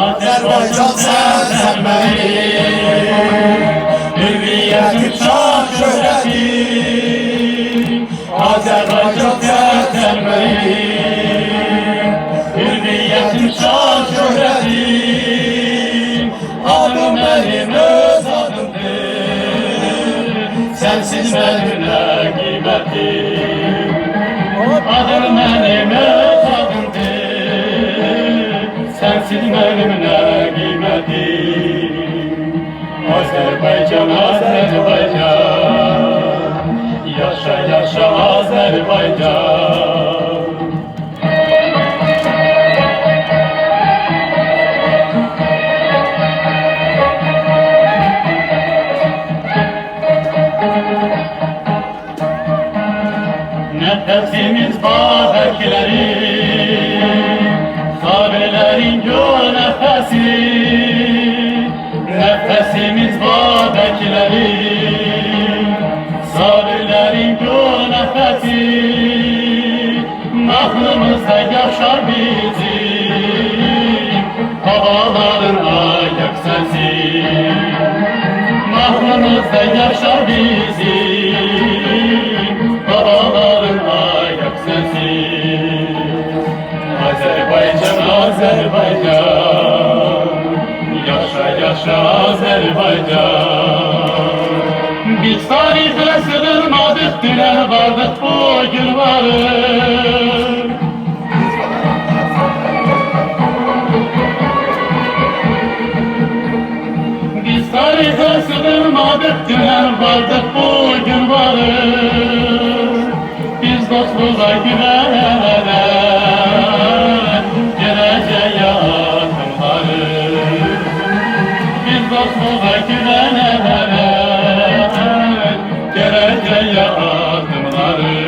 Azerbaycan sen benim hürriyetim şan şöhretim. Azerbaycan sen benim hürriyetim şan şöhretim. Adım benim öz adımdır, sensiz benim ne kıymetim. Adım benim öz adımdır, sensiz benim ne kıymetim. Azerbaycan, Azerbaycan, yaşa yaşa Azerbaycan. Nefesimiz babekleri, sabirlerin gö nefesi. Nefesimiz babekleri, sabirlerin gö nefesi. Aklımızda yaşar bizim havaların ayak sesi. Aklımızda yaşar bizim havaların ayak sesi. Azerbaycan, Azerbaycan, yaşa yaşa Azerbaycan. Biz tarihle sığınmadık, düne vardık, bugün varız. Biz tarihle sığınmadık, düne vardık, bugün varız. Biz dostluğa güvenerek geleceğe adımlarız. Biz dostluğa güvenerek geleceğe adımlarız.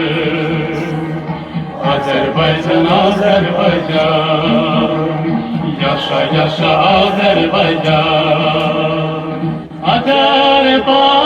Azerbaycan, Azerbaycan, yaşa yaşa Azerbaycan. Azerbaycan.